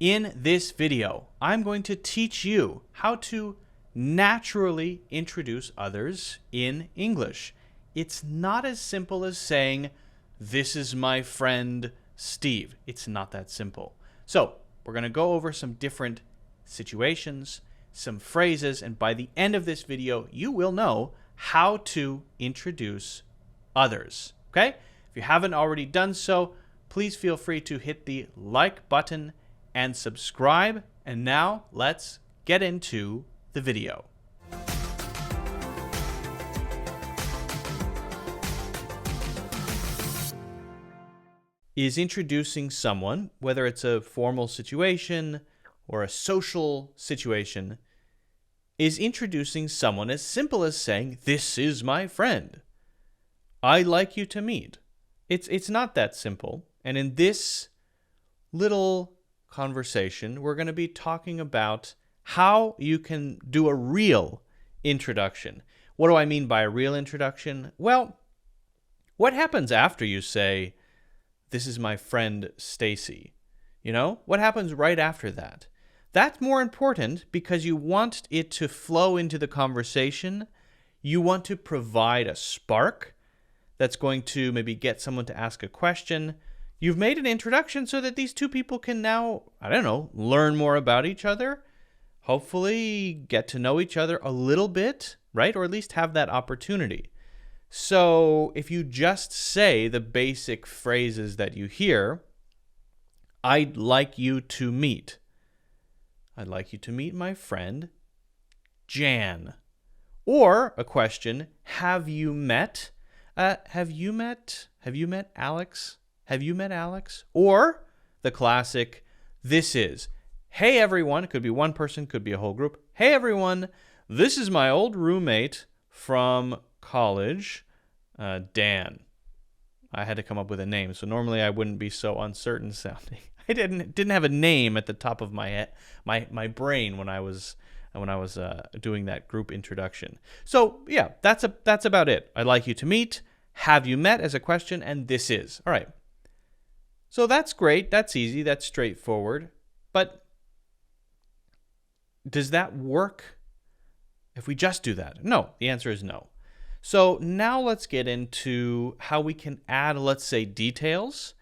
In this video, I'm going to teach you how to naturally introduce others in English. It's not as simple as saying, "This is my friend Steve." It's not that simple. So we're going to go over some different situations, some phrases, and by the end of this video, you will know how to introduce others. Okay? If you haven't already done so, please feel free to hit the like button and subscribe. And now let's get into the video. Is introducing someone, whether it's a formal situation or a social situation, is introducing someone as simple as saying, "This is my friend. I'd like you to meet." It's not that simple. And in this little conversation, we're going to be talking about how you can do a real introduction. What do I mean by a real introduction? Well, what happens after you say, "This is my friend Stacy"? You know, what happens right after that? That's more important because you want it to flow into the conversation. You want to provide a spark that's going to maybe get someone to ask a question. You've made an introduction so that these two people can now, learn more about each other, hopefully get to know each other a little bit, right? Or at least have that opportunity. So if you just say the basic phrases that you hear, "I'd like you to meet." I'd like you to meet my friend, Jan. Or a question, "Have you met? Have you met Alex? Have you met Alex?" Or the classic, "This is, hey everyone," it could be one person, could be a whole group. "Hey everyone, this is my old roommate from college, Dan." I had to come up with a name, so normally I wouldn't be so uncertain sounding. I didn't have a name at the top of my head, my brain when I was doing that group introduction. So yeah, that's about it. "I'd like you to meet," "Have you met?" as a question, and "This is." All right. So that's great. That's easy. That's straightforward. But does that work if we just do that? No. The answer is no. So now let's get into how we can add, let's say, details,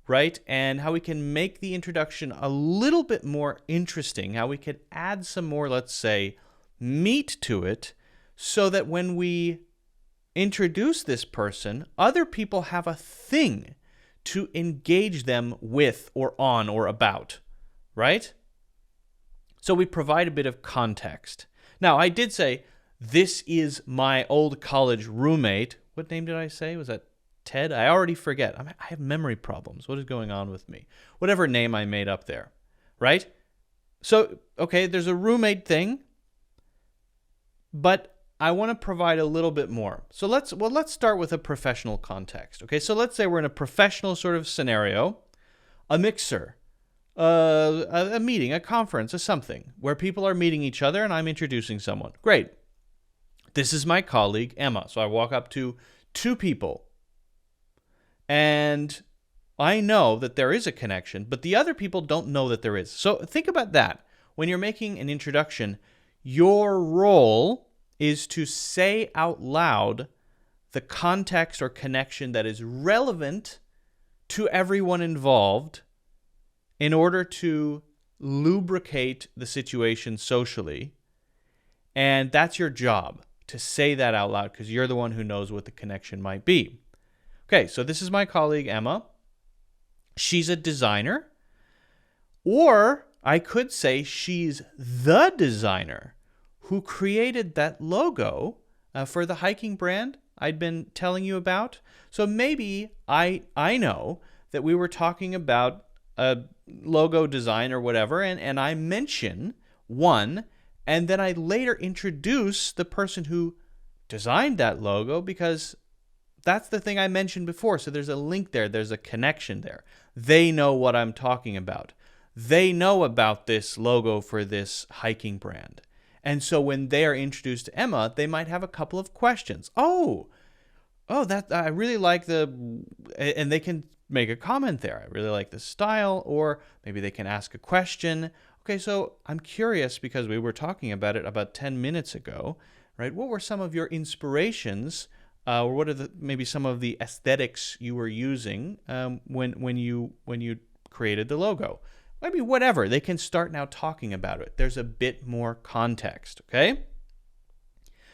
right? And how we can make the introduction a little bit more interesting, how we could add some more, let's say, meat to it, so that when we introduce this person, other people have a thing to engage them with or on or about, right? So we provide a bit of context. Now, I did say, "This is my old college roommate." What name did I say? Was that Ted? I already forget. I have memory problems. What is going on with me? Whatever name I made up there, right? So, okay, there's a roommate thing, but I want to provide a little bit more. So let's start with a professional context. Okay, so let's say we're in a professional sort of scenario, a mixer, a meeting, a conference, or something where people are meeting each other and I'm introducing someone. Great. "This is my colleague, Emma." So I walk up to two people and I know that there is a connection, but the other people don't know that there is. So think about that. When you're making an introduction, your role is to say out loud the context or connection that is relevant to everyone involved in order to lubricate the situation socially. And that's your job, to say that out loud, because you're the one who knows what the connection might be. Okay, so this is my colleague, Emma. She's a designer. Or I could say she's the designer who created that logo for the hiking brand I'd been telling you about. So maybe I know that we were talking about a logo design or whatever, and I mention one, and then I later introduce the person who designed that logo because that's the thing I mentioned before. So there's a link there. There's a connection there. They know what I'm talking about. They know about this logo for this hiking brand. And so when they are introduced to Emma, they might have a couple of questions. "Oh, oh, that I really like and they can make a comment there. I really like the style, or maybe they can ask a question. Okay, so I'm curious because we were talking about it about 10 minutes ago, right? What were some of your inspirations, or what are maybe some of the aesthetics you were using when you created the logo? Maybe whatever. They can start now talking about it. There's a bit more context, okay?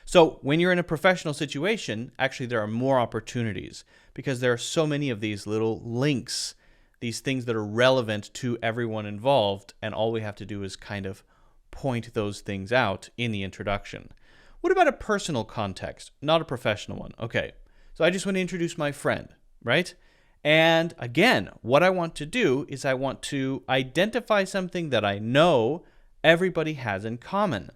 So when you're in a professional situation, actually there are more opportunities because there are so many of these little links, these things that are relevant to everyone involved, and all we have to do is kind of point those things out in the introduction. What about a personal context, not a professional one? Okay, so I just want to introduce my friend, right? And again, what I want to do is I want to identify something that I know everybody has in common.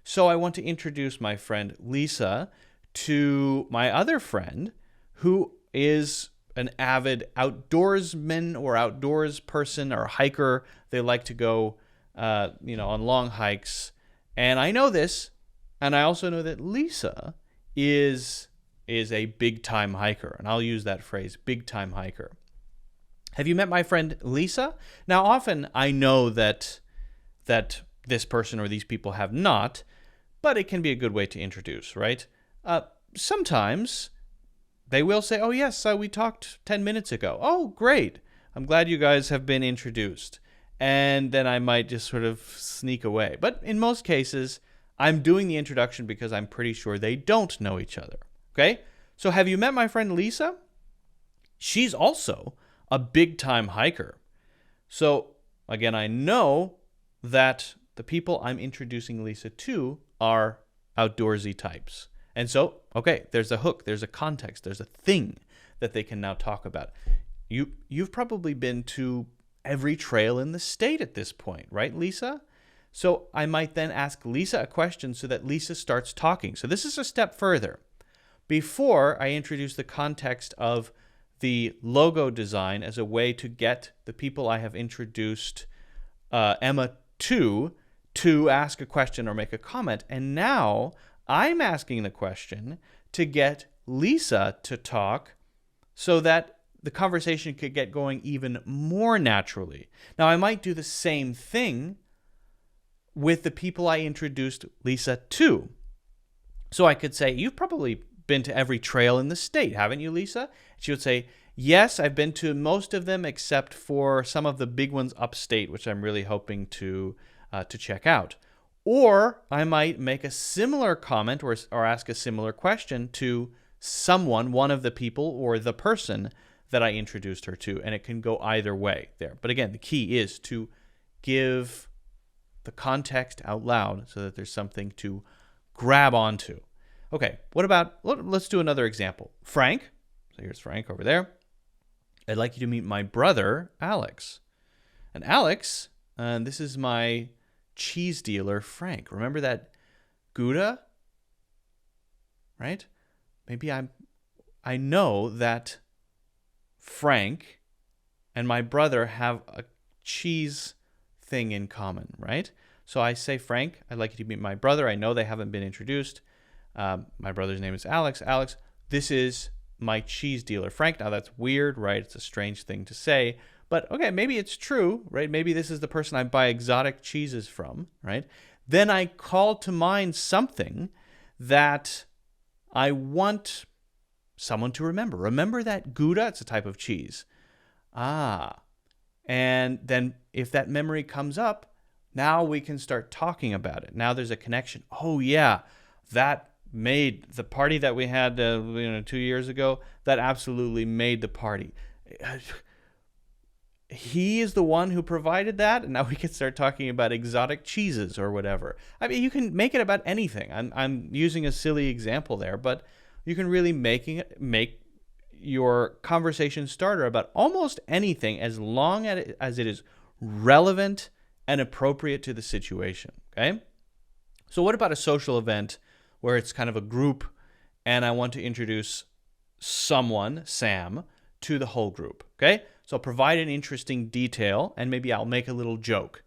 So I want to introduce my friend Lisa to my other friend who is an avid outdoorsman or outdoors person or hiker. They like to go, on long hikes. And I know this, and I also know that Lisa is a big-time hiker. And I'll use that phrase, big-time hiker. Have you met my friend Lisa? Now, often I know that this person or these people have not, but it can be a good way to introduce, right? Sometimes they will say, oh, yes, we talked 10 minutes ago. Oh, great. I'm glad you guys have been introduced. And then I might just sort of sneak away. But in most cases, I'm doing the introduction because I'm pretty sure they don't know each other, okay? So have you met my friend Lisa? She's also a big-time hiker. So, again, I know that the people I'm introducing Lisa to are outdoorsy types. And so, okay, there's a hook, there's a context, there's a thing that they can now talk about. You've probably been to every trail in the state at this point, right, Lisa? So I might then ask Lisa a question so that Lisa starts talking. So this is a step further. Before I introduce the context of the logo design as a way to get the people I have introduced Emma to ask a question or make a comment. And now I'm asking the question to get Lisa to talk so that the conversation could get going even more naturally. Now, I might do the same thing with the people I introduced Lisa to. So I could say, you've probably been to every trail in the state, haven't you, Lisa? She would say, yes, I've been to most of them except for some of the big ones upstate, which I'm really hoping to check out. Or I might make a similar comment or ask a similar question to someone, one of the people or the person that I introduced her to, and it can go either way there. But again, the key is to give the context out loud so that there's something to grab onto. Okay, let's do another example. Frank, so here's Frank over there. I'd like you to meet my brother, Alex. And Alex, this is my cheese dealer, Frank. Remember that Gouda? Right? Maybe I know that Frank and my brother have a cheese thing in common, right? So I say, Frank, I'd like you to meet my brother. I know they haven't been introduced. My brother's name is Alex. Alex, this is my cheese dealer, Frank. Now that's weird, right? It's a strange thing to say, but okay, maybe it's true, right? Maybe this is the person I buy exotic cheeses from, right? Then I call to mind something that I want someone to remember. Remember that Gouda? It's a type of cheese. And then if that memory comes up, now we can start talking about it. Now there's a connection. Oh yeah, that made the party that we had 2 years ago, that absolutely made the party. He is the one who provided that, and now we can start talking about exotic cheeses or whatever. I mean, you can make it about anything. I'm using a silly example there, but you can really make your conversation starter about almost anything as long as it is relevant and appropriate to the situation, okay? So what about a social event where it's kind of a group and I want to introduce someone, Sam, to the whole group, okay? So I'll provide an interesting detail and maybe I'll make a little joke.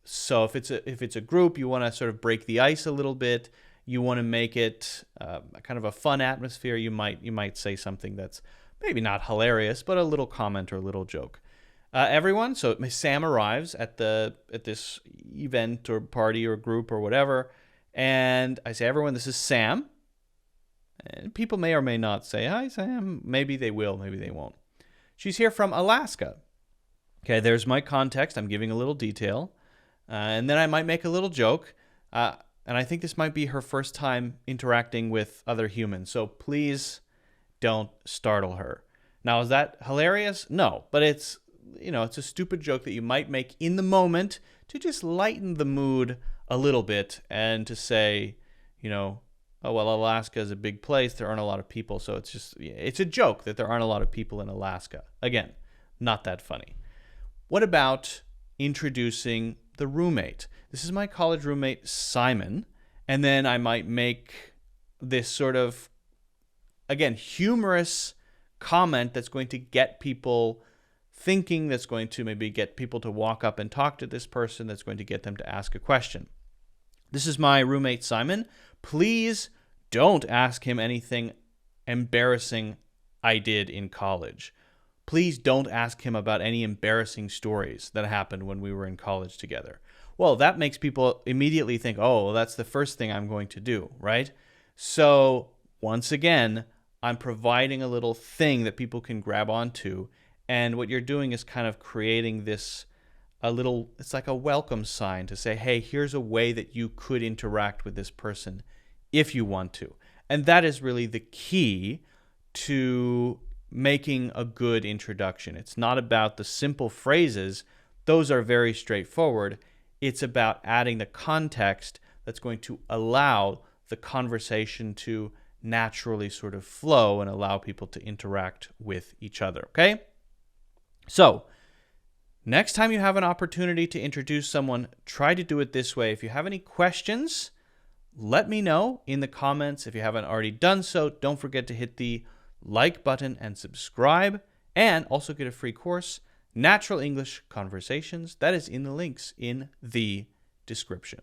So if it's a group, you want to sort of break the ice a little bit. you want to make it kind of a fun atmosphere, you might say something that's maybe not hilarious, but a little comment or a little joke. Everyone, so Sam arrives at this event or party or group or whatever, and I say, everyone, this is Sam. And people may or may not say, hi, Sam. Maybe they will, maybe they won't. She's here from Alaska. Okay, there's my context. I'm giving a little detail. And then I might make a little joke. And I think this might be her first time interacting with other humans. So please don't startle her. Now, is that hilarious? No, but it's a stupid joke that you might make in the moment to just lighten the mood a little bit and to say, oh, well, Alaska is a big place. There aren't a lot of people. So it's a joke that there aren't a lot of people in Alaska. Again, not that funny. What about introducing the roommate? This is my college roommate, Simon. And then I might make this sort of, again, humorous comment that's going to get people thinking, that's going to maybe get people to walk up and talk to this person, that's going to get them to ask a question. This is my roommate, Simon. Please don't ask him anything embarrassing I did in college. Please don't ask him about any embarrassing stories that happened when we were in college together. Well, that makes people immediately think, oh, well, that's the first thing I'm going to do, right? So once again, I'm providing a little thing that people can grab onto. And what you're doing is kind of creating this, it's like a welcome sign to say, hey, here's a way that you could interact with this person if you want to. And that is really the key to making a good introduction. It's not about the simple phrases. Those are very straightforward. It's about adding the context that's going to allow the conversation to naturally sort of flow and allow people to interact with each other, okay? So, next time you have an opportunity to introduce someone, try to do it this way. If you have any questions, let me know in the comments. If you haven't already done so, don't forget to hit the like button and subscribe, and also get a free course, Natural English Conversations, that is in the links in the description.